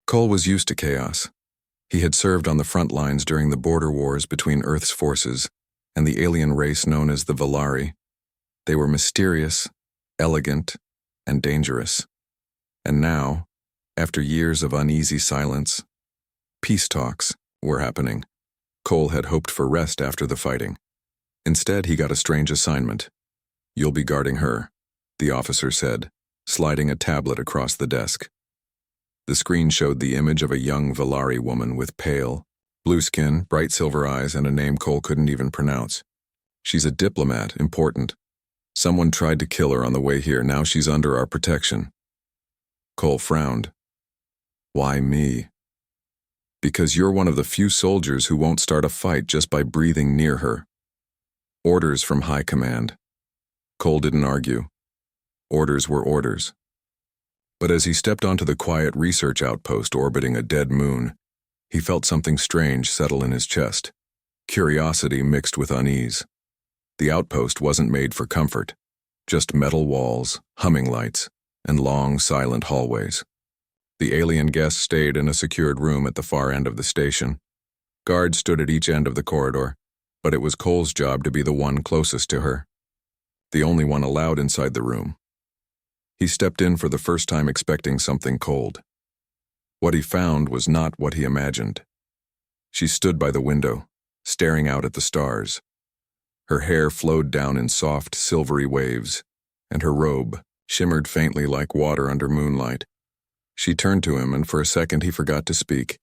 Cole was used to chaos. He had served on the front lines during the border wars between Earth's forces and the alien race known as the Valari. They were mysterious, elegant, and dangerous. And now, after years of uneasy silence, peace talks were happening. Cole had hoped for rest after the fighting. Instead, he got a strange assignment. "You'll be guarding her," the officer said, sliding a tablet across the desk. The screen showed the image of a young Valari woman with pale, blue skin, bright silver eyes, and a name Cole couldn't even pronounce. "She's a diplomat, important. Someone tried to kill her on the way here, now she's under our protection." Cole frowned. "Why me?" "Because you're one of the few soldiers who won't start a fight just by breathing near her." Orders from high command. Cole didn't argue. Orders were orders. But as he stepped onto the quiet research outpost orbiting a dead moon, he felt something strange settle in his chest. Curiosity mixed with unease. The outpost wasn't made for comfort. Just metal walls, humming lights, and long, silent hallways. The alien guests stayed in a secured room at the far end of the station. Guards stood at each end of the corridor, but it was Cole's job to be the one closest to her. The only one allowed inside the room. He stepped in for the first time expecting something cold. What he found was not what he imagined. She stood by the window, staring out at the stars. Her hair flowed down in soft, silvery waves, and her robe shimmered faintly like water under moonlight. She turned to him, and for a second he forgot to speak.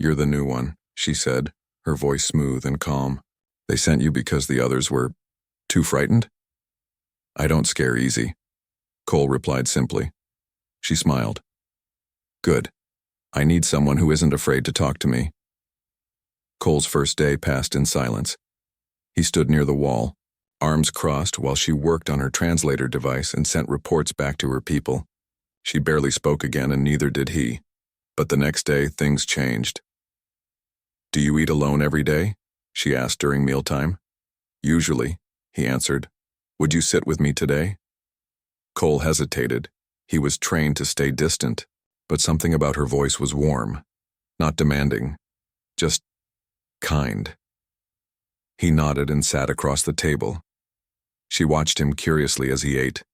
"You're the new one," she said, her voice smooth and calm. "They sent you because the others were too frightened?" "I don't scare easy," Cole replied simply. She smiled. "Good. I need someone who isn't afraid to talk to me." Cole's first day passed in silence. He stood near the wall, arms crossed while she worked on her translator device and sent reports back to her people. She barely spoke again, and neither did he. But the next day, things changed. "Do you eat alone every day?" she asked during mealtime. "Usually," he answered. "Would you sit with me today?" Cole hesitated. He was trained to stay distant, but something about her voice was warm, not demanding, just kind. He nodded and sat across the table. She watched him curiously as he ate.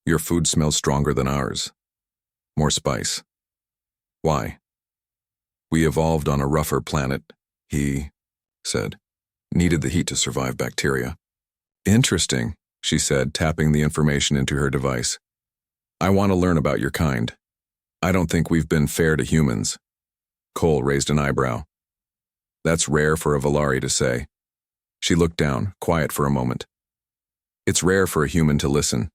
"Your food smells stronger than ours. More spice." "Why?" "We evolved on a rougher planet," he said. "Needed the heat to survive bacteria." "Interesting," she said, tapping the information into her device. "I want to learn about your kind. I don't think we've been fair to humans." Cole raised an eyebrow. "That's rare for a Valari to say." She looked down, quiet for a moment. "It's rare for a human to listen."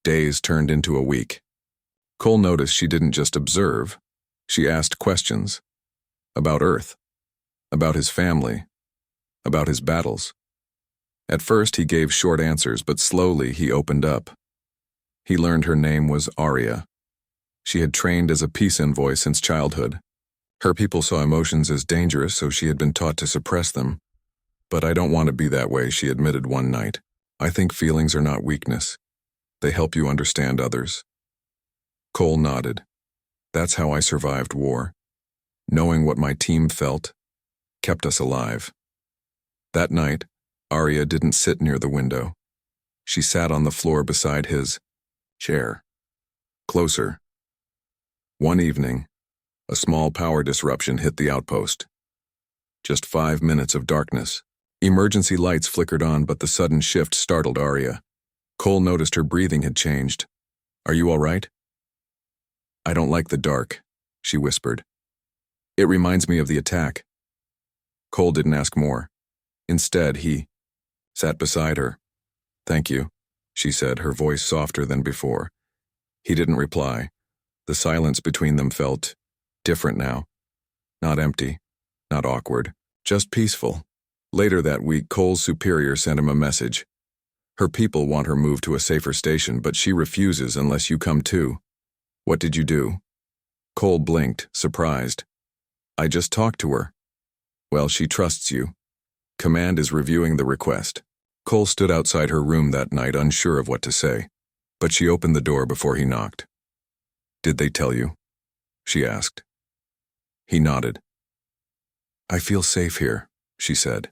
Days turned into a week. Cole noticed she didn't just observe. She asked questions. About Earth. About his family. About his battles. At first he gave short answers, but slowly he opened up. He learned her name was Aria. She had trained as a peace envoy since childhood. Her people saw emotions as dangerous, so she had been taught to suppress them. "But I don't want to be that way," she admitted one night. "I think feelings are not weakness. They help you understand others." Cole nodded. "That's how I survived war. Knowing what my team felt kept us alive." That night, Aria didn't sit near the window. She sat on the floor beside his chair. Closer. One evening, a small power disruption hit the outpost. Just 5 minutes of darkness. Emergency lights flickered on, but the sudden shift startled Aria. Cole noticed her breathing had changed. "Are you all right?" "I don't like the dark," she whispered. "It reminds me of the attack." Cole didn't ask more. Instead, he sat beside her. "Thank you," she said, her voice softer than before. He didn't reply. The silence between them felt different now. Not empty, not awkward, just peaceful. Later that week, Cole's superior sent him a message. "Her people want her moved to a safer station, but she refuses unless you come too." "What did you do?" Cole blinked, surprised. "I just talked to her." "Well, she trusts you. Command is reviewing the request." Cole stood outside her room that night, unsure of what to say, but she opened the door before he knocked. "Did they tell you?" she asked. He nodded. I feel safe here, she said.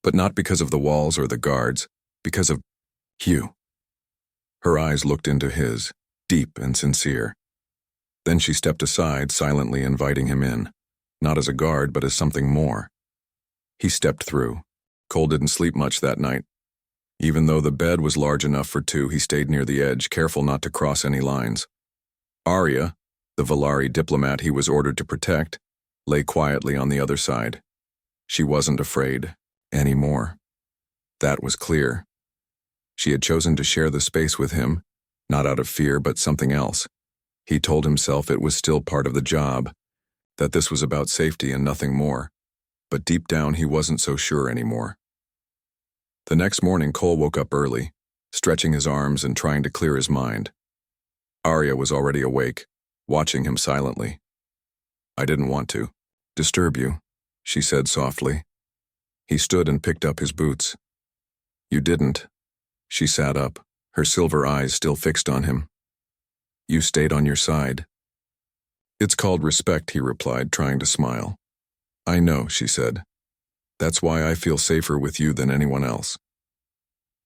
But not because of the walls or the guards, because of you. Her eyes looked into his, deep and sincere. Then she stepped aside, silently inviting him in, not as a guard, but as something more. He stepped through. Cole didn't sleep much that night. Even though the bed was large enough for two, he stayed near the edge, careful not to cross any lines. Arya, the Valari diplomat he was ordered to protect, lay quietly on the other side. She wasn't afraid anymore. That was clear. She had chosen to share the space with him, not out of fear, but something else. He told himself it was still part of the job, that this was about safety and nothing more. But deep down he wasn't so sure anymore. The next morning Cole woke up early, stretching his arms and trying to clear his mind. Arya was already awake, watching him silently. I didn't want to disturb you, she said softly. He stood and picked up his boots. You didn't. She sat up, her silver eyes still fixed on him. You stayed on your side. It's called respect, he replied, trying to smile. I know, she said. That's why I feel safer with you than anyone else.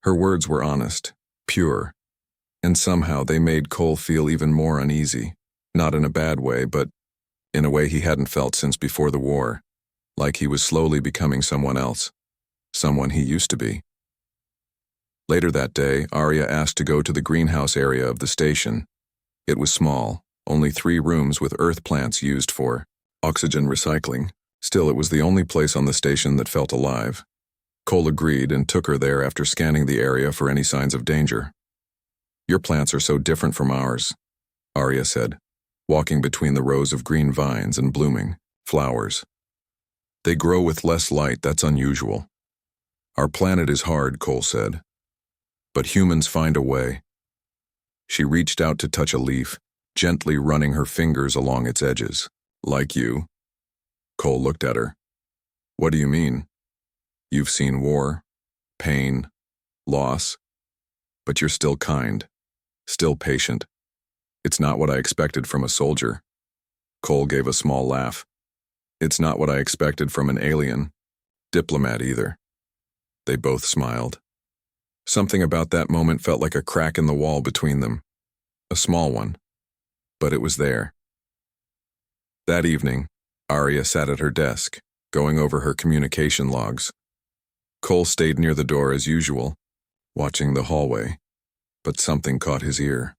Her words were honest, pure, and somehow they made Cole feel even more uneasy, not in a bad way, but in a way he hadn't felt since before the war, like he was slowly becoming someone else, someone he used to be. Later that day, Arya asked to go to the greenhouse area of the station. It was small, only 3 rooms with earth plants used for oxygen recycling. Still, it was the only place on the station that felt alive. Cole agreed and took her there after scanning the area for any signs of danger. Your plants are so different from ours, Arya said, walking between the rows of green vines and blooming flowers. They grow with less light, that's unusual. Our planet is hard, Cole said. But humans find a way. She reached out to touch a leaf, gently running her fingers along its edges. Like you. Cole looked at her. What do you mean? You've seen war, pain, loss, but you're still kind, still patient. It's not what I expected from a soldier. Cole gave a small laugh. It's not what I expected from an alien, diplomat either. They both smiled. Something about that moment felt like a crack in the wall between them. A small one, but it was there. That evening, Arya sat at her desk, going over her communication logs. Cole stayed near the door as usual, watching the hallway, but something caught his ear.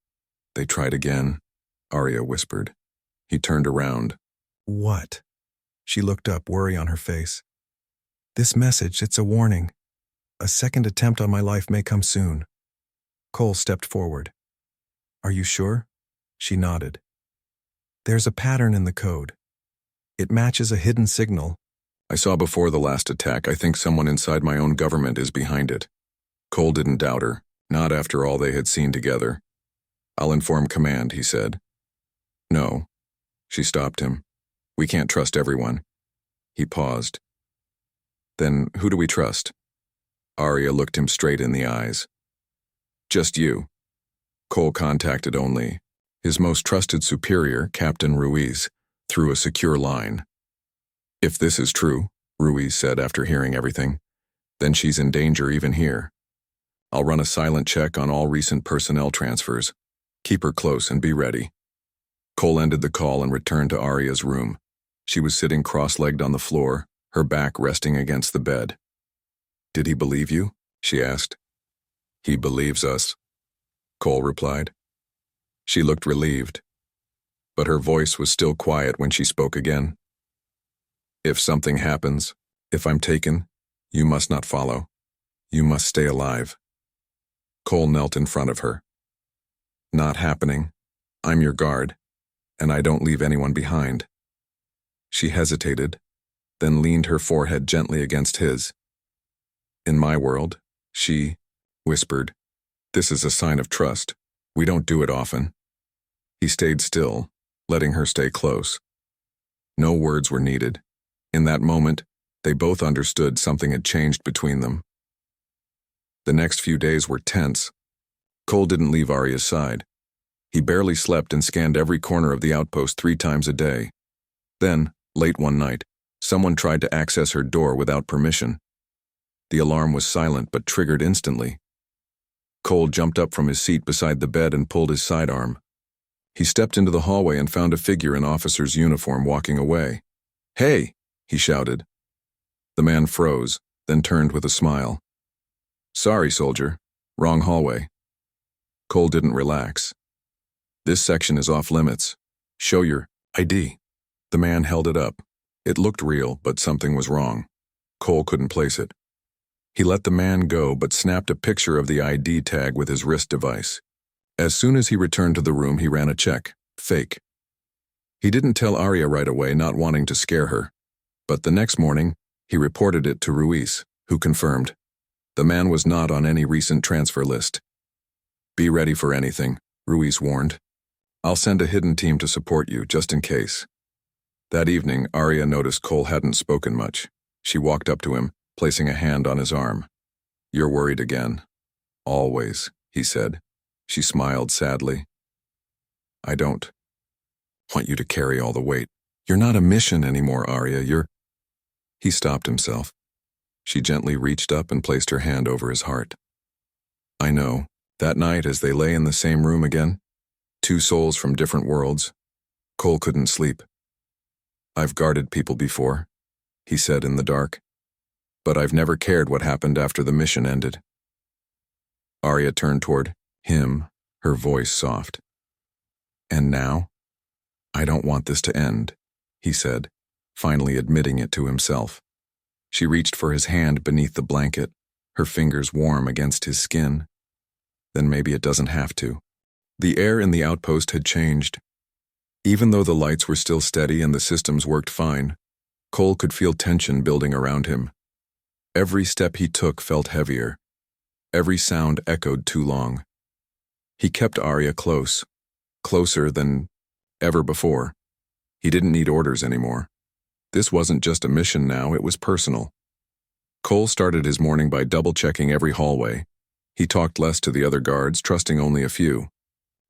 They tried again, Arya whispered. He turned around. What? She looked up, worry on her face. This message, it's a warning. A second attempt on my life may come soon. Cole stepped forward. Are you sure? She nodded. There's a pattern in the code. It matches a hidden signal. I saw before the last attack. I think someone inside my own government is behind it. Cole didn't doubt her, not after all they had seen together. I'll inform command, he said. No. She stopped him. We can't trust everyone. He paused. Then who do we trust? Arya looked him straight in the eyes. Just you. Cole contacted only his most trusted superior, Captain Ruiz, through a secure line. If this is true, Ruiz said after hearing everything, then she's in danger even here. I'll run a silent check on all recent personnel transfers. Keep her close and be ready. Cole ended the call and returned to Arya's room. She was sitting cross-legged on the floor, her back resting against the bed. Did he believe you? She asked. He believes us, Cole replied. She looked relieved, but her voice was still quiet when she spoke again. If something happens, if I'm taken, you must not follow. You must stay alive. Cole knelt in front of her. Not happening. I'm your guard, and I don't leave anyone behind. She hesitated, then leaned her forehead gently against his. In my world, she whispered, this is a sign of trust. We don't do it often. He stayed still, letting her stay close. No words were needed. In that moment, they both understood something had changed between them. The next few days were tense. Cole didn't leave Arya's side. He barely slept and scanned every corner of the outpost 3 times a day. Then, late one night, someone tried to access her door without permission. The alarm was silent but triggered instantly. Cole jumped up from his seat beside the bed and pulled his sidearm. He stepped into the hallway and found a figure in officer's uniform walking away. "Hey!" he shouted. The man froze, then turned with a smile. "Sorry, soldier. Wrong hallway." Cole didn't relax. "This section is off limits. Show your ID." The man held it up. It looked real, but something was wrong. Cole couldn't place it. He let the man go but snapped a picture of the ID tag with his wrist device. As soon as he returned to the room, he ran a check. Fake. He didn't tell Arya right away, not wanting to scare her. But the next morning, he reported it to Ruiz, who confirmed. The man was not on any recent transfer list. "Be ready for anything," Ruiz warned. "I'll send a hidden team to support you, just in case." That evening, Arya noticed Cole hadn't spoken much. She walked up to him, placing a hand on his arm. "You're worried again." "Always," he said. She smiled sadly. "I don't want you to carry all the weight. You're not a mission anymore, Arya. You're—" He stopped himself. She gently reached up and placed her hand over his heart. "I know." That night, as they lay in the same room again, 2 souls from different worlds, Cole couldn't sleep. "I've guarded people before," he said in the dark. "But I've never cared what happened after the mission ended." Arya turned toward him, her voice soft. "And now? I don't want this to end," he said, finally admitting it to himself. She reached for his hand beneath the blanket, her fingers warm against his skin. Then maybe it doesn't have to. The air in the outpost had changed. Even though the lights were still steady and the systems worked fine, Cole could feel tension building around him. Every step he took felt heavier. Every sound echoed too long. He kept Arya close, closer than ever before. He didn't need orders anymore. This wasn't just a mission now, it was personal. Cole started his morning by double-checking every hallway. He talked less to the other guards, trusting only a few.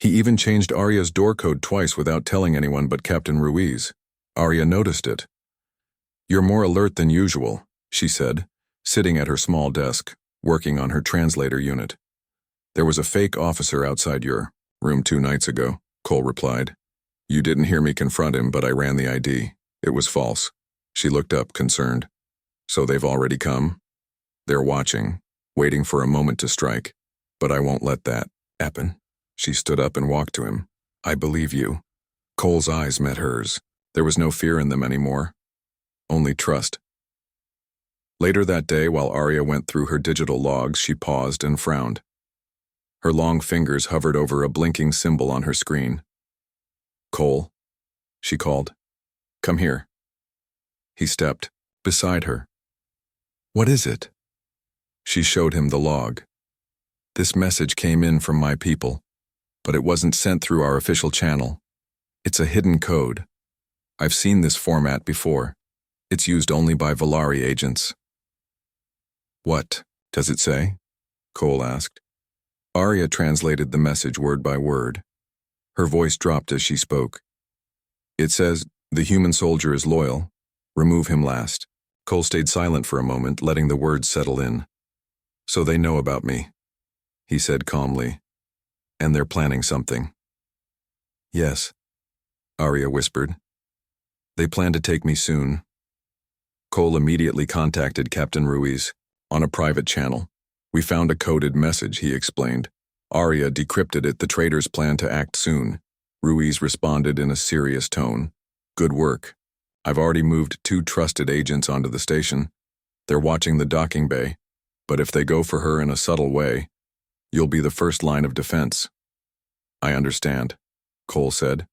He even changed Arya's door code twice without telling anyone but Captain Ruiz. Arya noticed it. "You're more alert than usual," she said, sitting at her small desk, working on her translator unit. "There was a fake officer outside your room 2 nights ago," Cole replied. "You didn't hear me confront him, but I ran the ID. It was false." She looked up, concerned. "So they've already come?" "They're watching, waiting for a moment to strike. But I won't let that happen." She stood up and walked to him. "I believe you." Cole's eyes met hers. There was no fear in them anymore. Only trust. Later that day, while Arya went through her digital logs, she paused and frowned. Her long fingers hovered over a blinking symbol on her screen. "Cole," she called. "Come here." He stepped beside her. "What is it?" She showed him the log. "This message came in from my people, but it wasn't sent through our official channel. It's a hidden code. I've seen this format before. It's used only by Valari agents." "What does it say?" Cole asked. Arya translated the message word by word. Her voice dropped as she spoke. "It says, 'The human soldier is loyal. Remove him last.'" Cole stayed silent for a moment, letting the words settle in. "So they know about me," he said calmly. "And they're planning something." "Yes," Arya whispered. "They plan to take me soon." Cole immediately contacted Captain Ruiz on a private channel. "We found a coded message," he explained. Arya decrypted it. "The traitors plan to act soon." Ruiz responded in a serious tone. "Good work. I've already moved 2 trusted agents onto the station. They're watching the docking bay, but if they go for her in a subtle way, you'll be the first line of defense." "I understand," Cole said.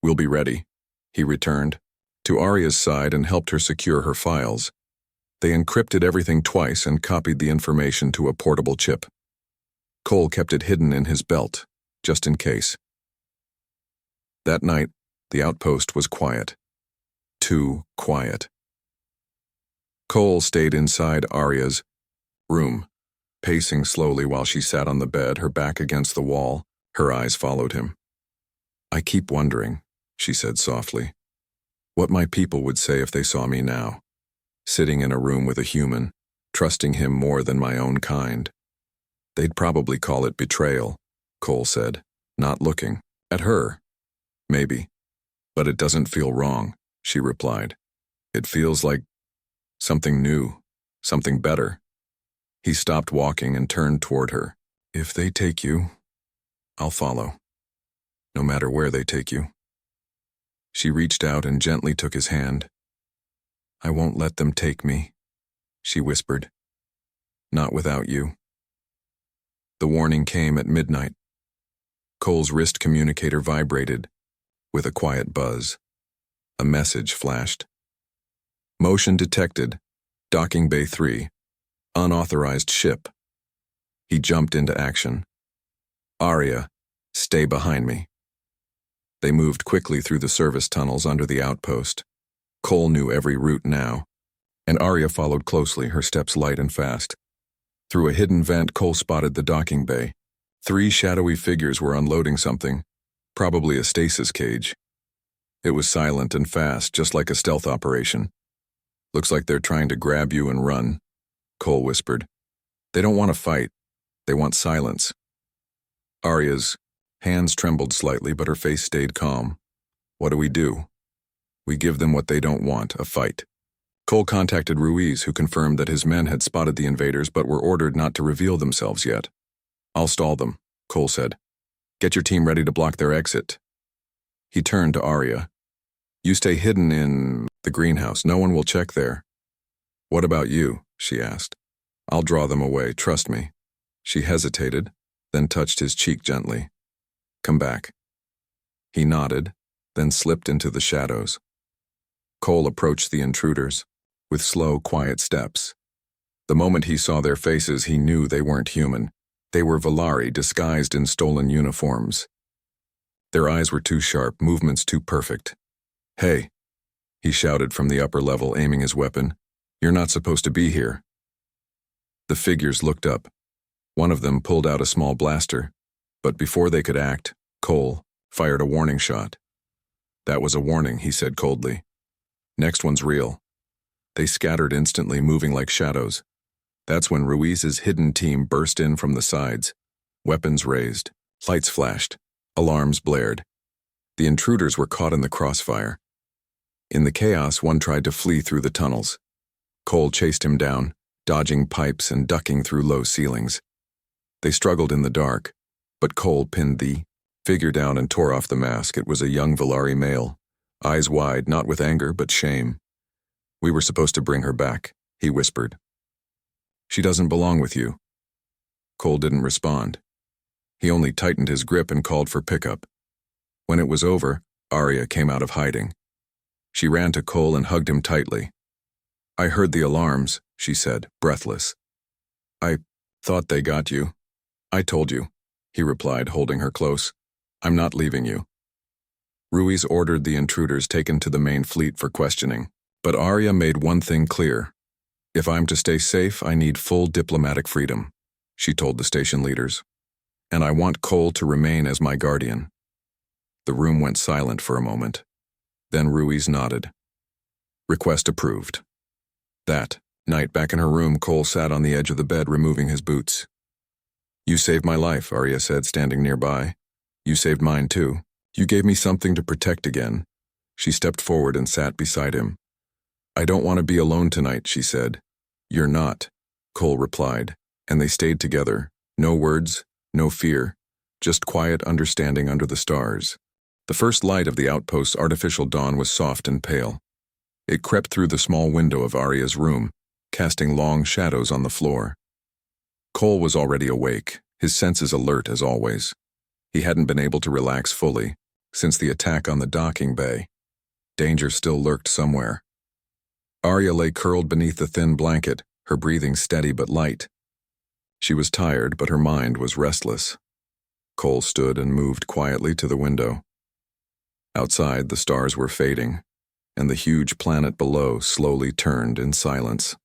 "We'll be ready." He returned to Arya's side and helped her secure her files. They encrypted everything twice and copied the information to a portable chip. Cole kept it hidden in his belt, just in case. That night, the outpost was quiet. Too quiet. Cole stayed inside Arya's room, pacing slowly while she sat on the bed, her back against the wall. Her eyes followed him. I keep wondering, she said softly, what my people would say if they saw me now, sitting in a room with a human, trusting him more than my own kind. They'd probably call it betrayal, Cole said, not looking at her. Maybe. But it doesn't feel wrong, she replied. It feels like something new, something better. He stopped walking and turned toward her. If they take you, I'll follow, no matter where they take you. She reached out and gently took his hand. I won't let them take me, she whispered. Not without you. The warning came at midnight. Cole's wrist communicator vibrated with a quiet buzz. A message flashed. Motion detected. Docking Bay 3. Unauthorized ship. He jumped into action. Arya, stay behind me. They moved quickly through the service tunnels under the outpost. Cole knew every route now, and Arya followed closely, her steps light and fast. Through a hidden vent, Cole spotted the docking bay. 3 shadowy figures were unloading something, probably a stasis cage. It was silent and fast, just like a stealth operation. Looks like they're trying to grab you and run, Cole whispered. They don't want to fight. They want silence. Arya's hands trembled slightly, but her face stayed calm. What do? We give them what they don't want, a fight. Cole contacted Ruiz, who confirmed that his men had spotted the invaders but were ordered not to reveal themselves yet. I'll stall them, Cole said. Get your team ready to block their exit. He turned to Arya. You stay hidden in the greenhouse. No one will check there. What about you? She asked. I'll draw them away, trust me. She hesitated, then touched his cheek gently. Come back. He nodded, then slipped into the shadows. Cole approached the intruders with slow, quiet steps. The moment he saw their faces, he knew they weren't human. They were Valari disguised in stolen uniforms. Their eyes were too sharp, movements too perfect. Hey, he shouted from the upper level, aiming his weapon. You're not supposed to be here. The figures looked up. One of them pulled out a small blaster, but before they could act, Cole fired a warning shot. That was a warning, he said coldly. Next one's real. They scattered instantly, moving like shadows. That's when Ruiz's hidden team burst in from the sides. Weapons raised. Lights flashed. Alarms blared. The intruders were caught in the crossfire. In the chaos, one tried to flee through the tunnels. Cole chased him down, dodging pipes and ducking through low ceilings. They struggled in the dark, but Cole pinned the figure down and tore off the mask. It was a young Valari male, eyes wide, not with anger but shame. We were supposed to bring her back, he whispered. She doesn't belong with you. Cole didn't respond. He only tightened his grip and called for pickup. When it was over, Arya came out of hiding. She ran to Cole and hugged him tightly. I heard the alarms, she said, breathless. I thought they got you. I told you, he replied, holding her close. I'm not leaving you. Ruiz ordered the intruders taken to the main fleet for questioning, but Arya made one thing clear. If I'm to stay safe, I need full diplomatic freedom, she told the station leaders. And I want Cole to remain as my guardian. The room went silent for a moment. Then Ruiz nodded. Request approved. That night, back in her room, Cole sat on the edge of the bed, removing his boots. You saved my life, Arya said, standing nearby. You saved mine too. You gave me something to protect again. She stepped forward and sat beside him. I don't want to be alone tonight, she said. You're not, Cole replied, and they stayed together. No words, no fear, just quiet understanding under the stars. The first light of the outpost's artificial dawn was soft and pale. It crept through the small window of Arya's room, casting long shadows on the floor. Cole was already awake, his senses alert as always. He hadn't been able to relax fully since the attack on the docking bay. Danger still lurked somewhere. Arya lay curled beneath the thin blanket, her breathing steady but light. She was tired, but her mind was restless. Cole stood and moved quietly to the window. Outside, the stars were fading, and the huge planet below slowly turned in silence.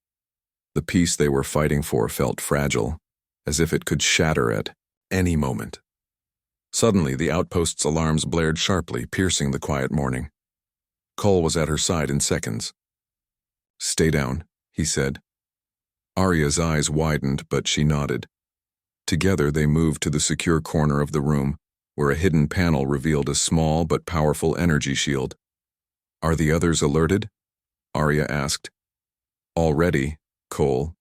The peace they were fighting for felt fragile, as if it could shatter at any moment. Suddenly, the outpost's alarms blared sharply, piercing the quiet morning. Cole was at her side in seconds. "Stay down," he said. Arya's eyes widened, but she nodded. Together, they moved to the secure corner of the room, where a hidden panel revealed a small but powerful energy shield. "Are the others alerted?" Arya asked. "Already," Cole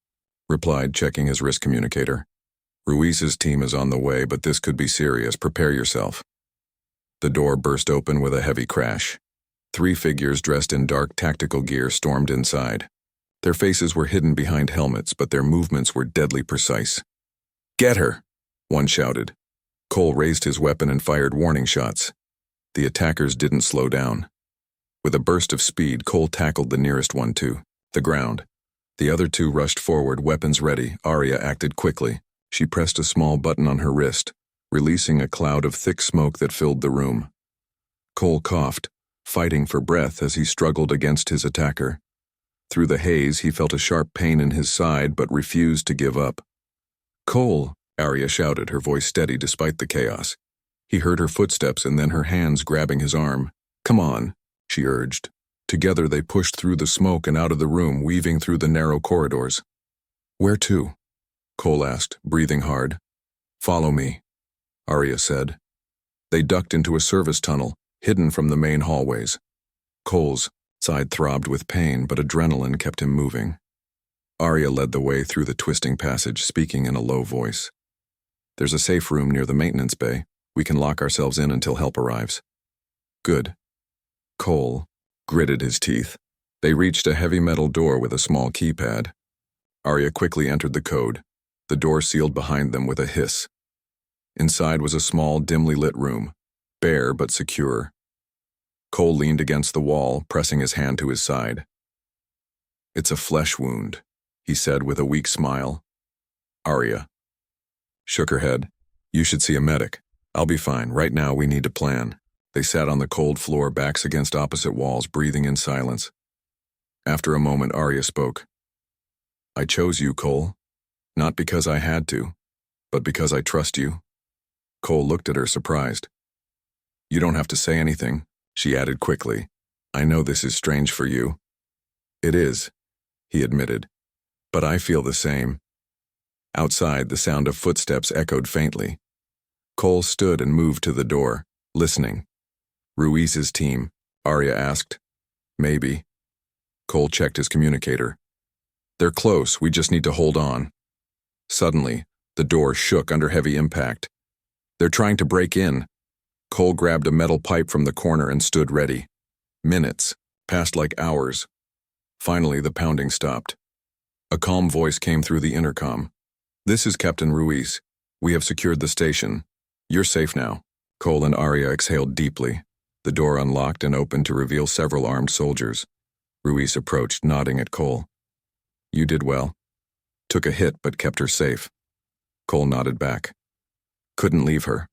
replied, checking his wrist communicator. "Ruiz's team is on the way, but this could be serious. Prepare yourself." The door burst open with a heavy crash. 3 figures dressed in dark tactical gear stormed inside. Their faces were hidden behind helmets, but their movements were deadly precise. "Get her!" one shouted. Cole raised his weapon and fired warning shots. The attackers didn't slow down. With a burst of speed, Cole tackled the nearest one to the ground. The other 2 rushed forward, weapons ready. Arya acted quickly. She pressed a small button on her wrist, releasing a cloud of thick smoke that filled the room. Cole coughed, fighting for breath as he struggled against his attacker. Through the haze, he felt a sharp pain in his side but refused to give up. "Cole!" Arya shouted, her voice steady despite the chaos. He heard her footsteps and then her hands grabbing his arm. "Come on," she urged. Together they pushed through the smoke and out of the room, weaving through the narrow corridors. "Where to?" Cole asked, breathing hard. "Follow me," Arya said. They ducked into a service tunnel, hidden from the main hallways. Cole's side throbbed with pain, but adrenaline kept him moving. Arya led the way through the twisting passage, speaking in a low voice. "There's a safe room near the maintenance bay. We can lock ourselves in until help arrives." "Good." Cole gritted his teeth. They reached a heavy metal door with a small keypad. Arya quickly entered the code. The door sealed behind them with a hiss. Inside was a small, dimly lit room, bare but secure. Cole leaned against the wall, pressing his hand to his side. "It's a flesh wound," he said with a weak smile. Arya shook her head. "You should see a medic." "I'll be fine. Right now we need to plan." They sat on the cold floor, backs against opposite walls, breathing in silence. After a moment, Arya spoke. "I chose you, Cole. Not because I had to, but because I trust you." Cole looked at her, surprised. "You don't have to say anything," she added quickly. "I know this is strange for you." "It is," he admitted. "But I feel the same." Outside, the sound of footsteps echoed faintly. Cole stood and moved to the door, listening. "Ruiz's team?" Arya asked. "Maybe." Cole checked his communicator. "They're close, we just need to hold on." Suddenly, the door shook under heavy impact. "They're trying to break in." Cole grabbed a metal pipe from the corner and stood ready. Minutes passed like hours. Finally, the pounding stopped. A calm voice came through the intercom. "This is Captain Ruiz. We have secured the station. You're safe now." Cole and Arya exhaled deeply. The door unlocked and opened to reveal several armed soldiers. Ruiz approached, nodding at Cole. "You did well. Took a hit but kept her safe." Cole nodded back. "Couldn't leave her."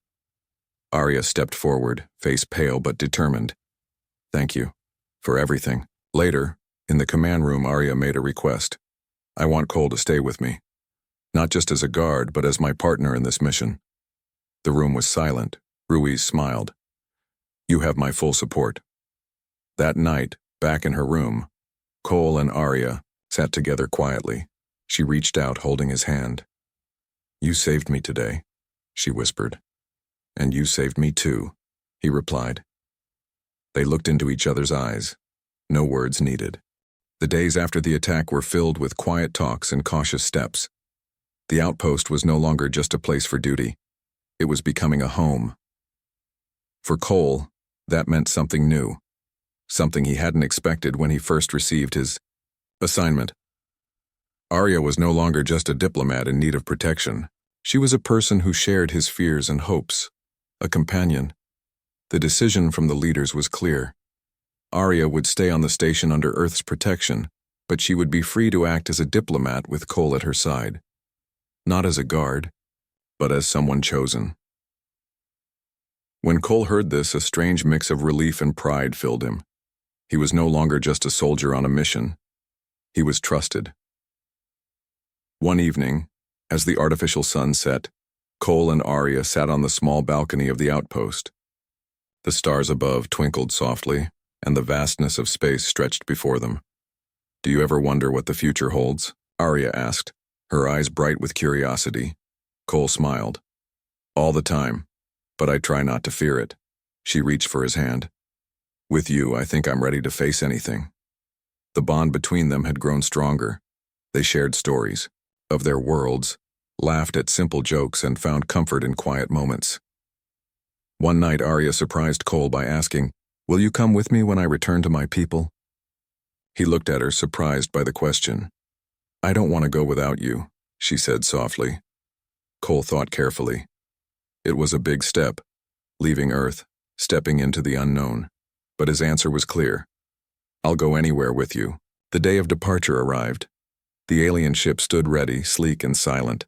Arya stepped forward, face pale but determined. "Thank you. For everything." Later, in the command room, Arya made a request. "I want Cole to stay with me. Not just as a guard, but as my partner in this mission." The room was silent. Ruiz smiled. "You have my full support." That night, back in her room, Cole and Arya sat together quietly. She reached out, holding his hand. "You saved me today," she whispered. "And you saved me too," he replied. They looked into each other's eyes. No words needed. The days after the attack were filled with quiet talks and cautious steps. The outpost was no longer just a place for duty. It was becoming a home. For Cole, that meant something new. Something he hadn't expected when he first received his assignment. Arya was no longer just a diplomat in need of protection. She was a person who shared his fears and hopes. A companion. The decision from the leaders was clear. Arya would stay on the station under Earth's protection, but she would be free to act as a diplomat with Cole at her side. Not as a guard, but as someone chosen. When Cole heard this, a strange mix of relief and pride filled him. He was no longer just a soldier on a mission. He was trusted. One evening, as the artificial sun set, Cole and Arya sat on the small balcony of the outpost. The stars above twinkled softly, and the vastness of space stretched before them. "Do you ever wonder what the future holds?" Arya asked, her eyes bright with curiosity. Cole smiled. "All the time, but I try not to fear it." She reached for his hand. "With you, I think I'm ready to face anything." The bond between them had grown stronger. They shared stories of their worlds, laughed at simple jokes, and found comfort in quiet moments. One night, Arya surprised Cole by asking, "Will you come with me when I return to my people?" He looked at her, surprised by the question. "I don't want to go without you," she said softly. Cole thought carefully. It was a big step, leaving Earth, stepping into the unknown. But his answer was clear. "I'll go anywhere with you." The day of departure arrived. The alien ship stood ready, sleek and silent.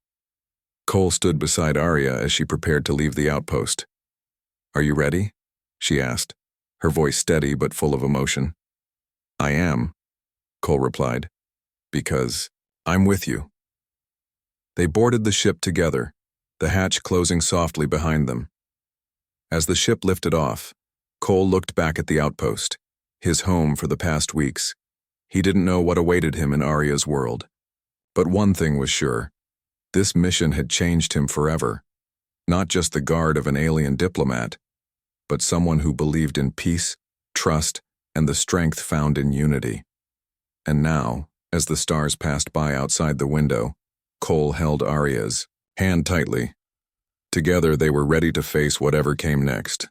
Cole stood beside Arya as she prepared to leave the outpost. "Are you ready?" she asked, her voice steady but full of emotion. "I am," Cole replied, "because I'm with you." They boarded the ship together, the hatch closing softly behind them. As the ship lifted off, Cole looked back at the outpost, his home for the past weeks. He didn't know what awaited him in Arya's world. But one thing was sure. This mission had changed him forever. Not just the guard of an alien diplomat, but someone who believed in peace, trust, and the strength found in unity. And now, as the stars passed by outside the window, Cole held Arya's hand tightly. Together they were ready to face whatever came next.